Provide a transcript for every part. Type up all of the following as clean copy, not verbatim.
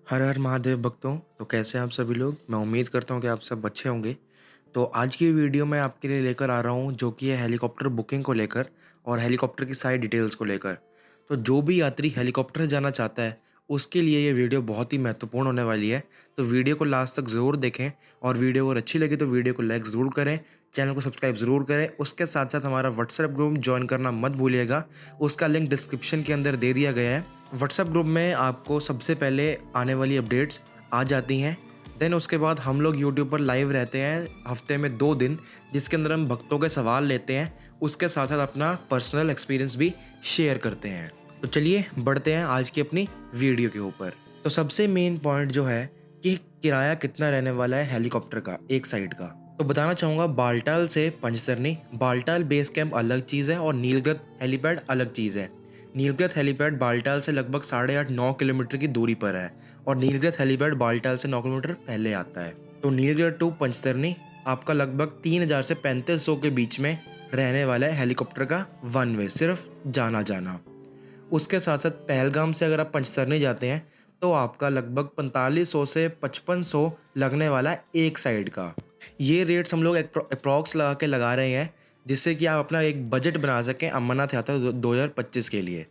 हर हर महादेव भक्तों। तो कैसे हैं आप सभी लोग। मैं उम्मीद करता हूँ कि आप सब अच्छे होंगे। तो आज की वीडियो मैं आपके लिए लेकर आ रहा हूँ जो कि है हेलीकॉप्टर बुकिंग को लेकर और हेलीकॉप्टर की सारी डिटेल्स को लेकर। तो जो भी यात्री हेलीकॉप्टर से जाना चाहता है उसके लिए ये वीडियो बहुत ही महत्वपूर्ण होने वाली है। तो वीडियो को लास्ट तक ज़रूर देखें और वीडियो अगर अच्छी लगी तो वीडियो को लाइक ज़रूर करें, चैनल को सब्सक्राइब ज़रूर करें। उसके साथ साथ हमारा व्हाट्सएप ग्रुप ज्वाइन करना मत भूलिएगा, उसका लिंक डिस्क्रिप्शन के अंदर दे दिया गया है। व्हाट्सएप ग्रुप में आपको सबसे पहले आने वाली अपडेट्स आ जाती हैं। देन उसके बाद हम लोग यूट्यूब पर लाइव रहते हैं हफ्ते में 2 दिन, जिसके अंदर हम भक्तों के सवाल लेते हैं, उसके साथ साथ अपना पर्सनल एक्सपीरियंस भी शेयर करते हैं। तो चलिए बढ़ते हैं आज की अपनी वीडियो के ऊपर। तो सबसे मेन पॉइंट जो है कि किराया कितना रहने वाला है हेलीकॉप्टर का एक साइड का। तो बताना चाहूँगा, बालटाल से पंचतरनी, बालटाल बेस कैंप अलग चीज़ है और नीलगत हेलीपैड अलग चीज़ है। नीलगत हेलीपैड बालटाल से लगभग 8.5-9 किलोमीटर की दूरी पर है और नीलगत हेलीपैड बालटाल से 9 किलोमीटर पहले आता है। तो नीलगढ़ टू पंचतरनी आपका लगभग 3,000 से 3,500 के बीच में रहने वाला है हेलीकॉप्टर का वन वे, सिर्फ जाना जाना। उसके साथ साथ पहलगाम से अगर आप पंचतरनी जाते हैं तो आपका लगभग 4500 से 5500 लगने वाला है एक साइड का। ये रेट्स हम लोग अप्रॉक्स लगा रहे हैं जिससे कि आप अपना एक बजट बना सकें अमरनाथ यात्रा 2025 के लिए।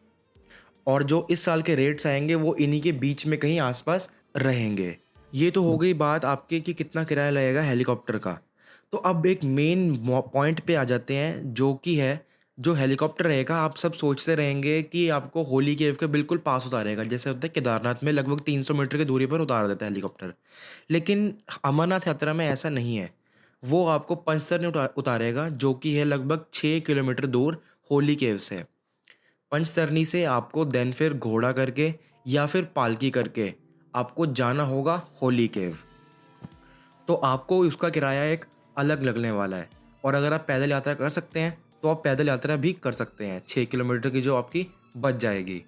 और जो इस साल के रेट्स आएँगे वो इन्हीं के बीच में कहीं आस-पास रहेंगे। ये तो हो गई बात आपके कि कितना किराया लगेगा हेलीकॉप्टर का। तो अब एक मेन पॉइंट पे आ जाते हैं जो कि है, जो हेलीकॉप्टर रहेगा आप सब सोचते रहेंगे कि आपको होली केव के बिल्कुल पास उतारेगा। जैसे होता है केदारनाथ में लगभग 300 मीटर की दूरी पर उतार देता है हेलीकॉप्टर। लेकिन अमरनाथ यात्रा में ऐसा नहीं है। वो आपको पंचतरनी उतारेगा जो कि है लगभग 6 किलोमीटर दूर होली केव से। पंचतरनी से आपको देन फिर घोड़ा करके या फिर पालकी करके आपको जाना होगा होली केव। तो आपको उसका किराया एक अलग लगने वाला है। और अगर आप पैदल यात्रा कर सकते हैं तो आप पैदल यात्रा भी कर सकते हैं, 6 किलोमीटर की जो आपकी बच जाएगी।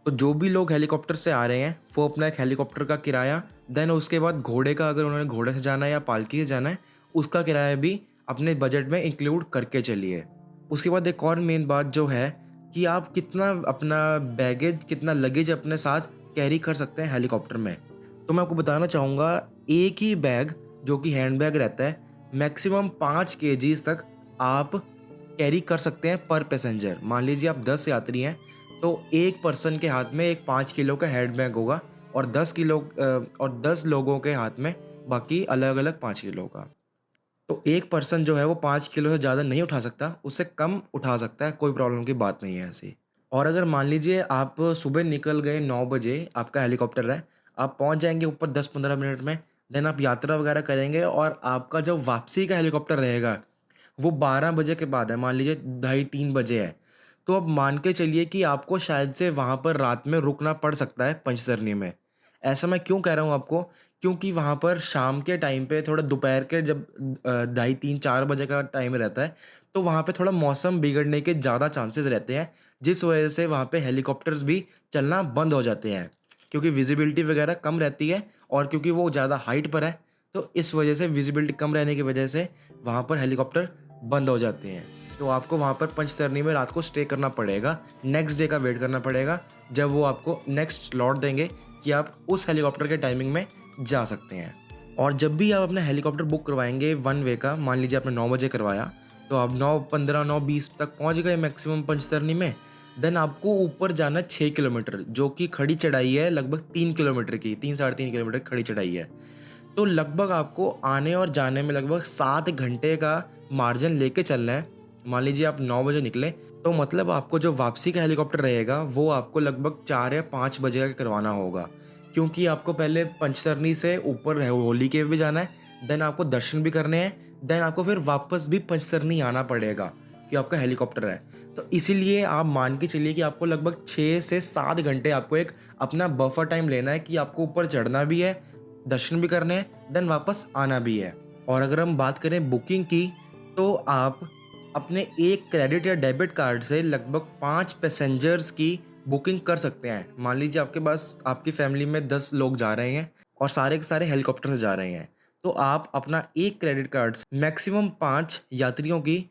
तो जो भी लोग हेलीकॉप्टर से आ रहे हैं वो अपना एक हेलीकॉप्टर का किराया, देन उसके बाद घोड़े का, अगर उन्होंने घोड़े से जाना है या पालकी से जाना है, उसका किराया भी अपने बजट में इंक्लूड करके चलिए। उसके बाद एक और मेन बात जो है कि आप कितना अपना बैगेज, कितना लगेज अपने साथ कैरी कर सकते हैं हेलीकॉप्टर में। तो मैं आपको बताना चाहूँगा, एक ही बैग जो कि हैंड बैग रहता है, मैक्सिमम 5 केजीज़ तक आप कैरी कर सकते हैं पर पैसेंजर। मान लीजिए आप 10 यात्री हैं तो एक पर्सन के हाथ में एक 5 किलो का हैंड बैग होगा और 10 लोगों के हाथ में बाकी अलग-अलग 5 किलो का। तो एक पर्सन जो है वो 5 किलो से ज़्यादा नहीं उठा सकता, उससे कम उठा सकता है, कोई प्रॉब्लम की बात नहीं है ऐसी। और अगर मान लीजिए आप सुबह निकल गए 9 बजे, आपका हेलीकॉप्टर है, आप पहुँच जाएँगे ऊपर 10-15 मिनट में, देन आप यात्रा वगैरह करेंगे और आपका जो वापसी का हेलीकॉप्टर रहेगा, वो 12 बजे के बाद है, मान लीजिए ढाई 3 बजे है। तो अब मान के चलिए कि आपको शायद से वहाँ पर रात में रुकना पड़ सकता है पंचतरनी में। ऐसा मैं क्यों कह रहा हूँ आपको? क्योंकि वहाँ पर शाम के टाइम पे थोड़ा दोपहर के जब ढाई 3-4 बजे का टाइम रहता है, तो वहाँ पे थोड़ा मौसम बिगड़ने के ज़्यादा चांसेस रहते हैं, जिस वजह से वहाँ पे हेलीकॉप्टर्स भी चलना बंद हो जाते हैं। क्योंकि विज़िबिलिटी वगैरह कम रहती है और क्योंकि वो ज़्यादा हाइट पर है, तो इस वजह से विज़िबिलिटी कम रहने की वजह से वहाँ पर हेलीकॉप्टर बंद हो जाते हैं। तो आपको वहाँ पर पंचतरनी में रात को स्टे करना पड़ेगा, नेक्स्ट डे का वेट करना पड़ेगा, जब वो आपको नेक्स्ट स्लॉट देंगे कि आप उस हेलीकॉप्टर के टाइमिंग में जा सकते हैं। और जब भी आप अपना हेलीकॉप्टर बुक करवाएँगे वन वे का, मान लीजिए आपने 9 बजे करवाया, तो आप 9:15, 9:20 तक पहुँच गए मैक्सिमम पंचतरनी में। देन आपको ऊपर जाना है 6 किलोमीटर, जो कि खड़ी चढ़ाई है लगभग 3 किलोमीटर की, 3 साढ़े 3 किलोमीटर खड़ी चढ़ाई है। तो लगभग आपको आने और जाने में लगभग 7 घंटे का मार्जिन लेके चलना है। मान लीजिए आप 9 बजे निकले, तो मतलब आपको जो वापसी का हेलीकॉप्टर रहेगा वो आपको लगभग 4 या 5 बजे का करवाना होगा। क्योंकि आपको पहले पंचतरनी से ऊपर होली केव भी जाना है, देन आपको दर्शन भी करने हैं, देन आपको फिर वापस भी पंचतरनी आना पड़ेगा कि आपका हेलीकॉप्टर है। तो इसीलिए आप मान के चलिए कि आपको लगभग 6 से 7 घंटे आपको एक अपना बफर टाइम लेना है कि आपको ऊपर चढ़ना भी है, दर्शन भी करने हैं, देन वापस आना भी है। और अगर हम बात करें बुकिंग की, तो आप अपने एक क्रेडिट या डेबिट कार्ड से लगभग 5 पैसेंजर्स की बुकिंग कर सकते हैं। मान लीजिए आपके पास, आपकी फैमिली में 10 लोग जा रहे हैं और सारे के सारे हेलीकॉप्टर से जा रहे हैं। तो आप अपना एक क्रेडिट कार्ड से मैक्सिमम 5 यात्रियों की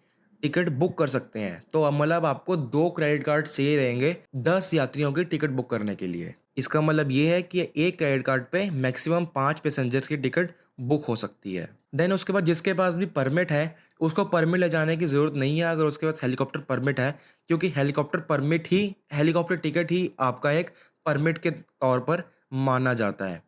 टिकट बुक कर सकते हैं। तो अब मतलब आपको 2 क्रेडिट कार्ड चाहिए रहेंगे 10 यात्रियों की टिकट बुक करने के लिए। इसका मतलब ये है कि एक क्रेडिट कार्ड पे मैक्सिमम 5 पैसेंजर्स की टिकट बुक हो सकती है। देन उसके बाद जिसके पास भी परमिट है, उसको परमिट ले जाने की ज़रूरत नहीं है अगर उसके पास हेलीकॉप्टर परमिट है, क्योंकि हेलीकॉप्टर टिकट ही आपका एक परमिट के तौर पर माना जाता है।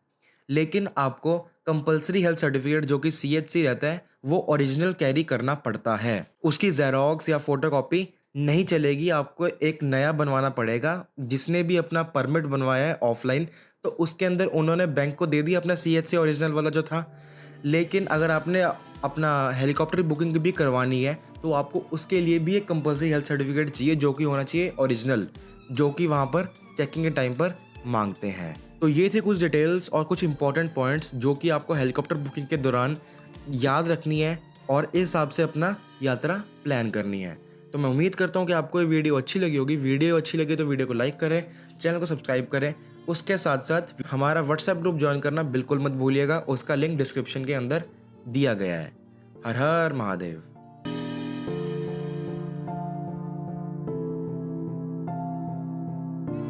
लेकिन आपको कंपल्सरी हेल्थ सर्टिफिकेट जो कि सीएचसी रहता है, वो ओरिजिनल कैरी करना पड़ता है। उसकी ज़ेरॉक्स या फ़ोटोकॉपी नहीं चलेगी, आपको एक नया बनवाना पड़ेगा। जिसने भी अपना परमिट बनवाया है ऑफ़लाइन, तो उसके अंदर उन्होंने बैंक को दे दिया अपना सीएचसी ओरिजिनल वाला जो था। लेकिन अगर आपने अपना हेलीकॉप्टर की बुकिंग भी करवानी है, तो आपको उसके लिए भी एक कंपल्सरी हेल्थ सर्टिफिकेट चाहिए जो कि होना चाहिए ओरिजिनल, जो कि वहाँ पर चेकिंग के टाइम पर माँगते हैं। तो ये थे कुछ डिटेल्स और कुछ इंपॉर्टेंट पॉइंट्स जो कि आपको हेलीकॉप्टर बुकिंग के दौरान याद रखनी है और इस हिसाब से अपना यात्रा प्लान करनी है। तो मैं उम्मीद करता हूँ कि आपको ये वीडियो अच्छी लगी होगी। वीडियो अच्छी लगी तो वीडियो को लाइक करें, चैनल को सब्सक्राइब करें। उसके साथ-साथ हमारा व्हाट्सएप ग्रुप जॉइन करना बिल्कुल मत भूलिएगा, उसका लिंक डिस्क्रिप्शन के अंदर दिया गया है। हर हर महादेव।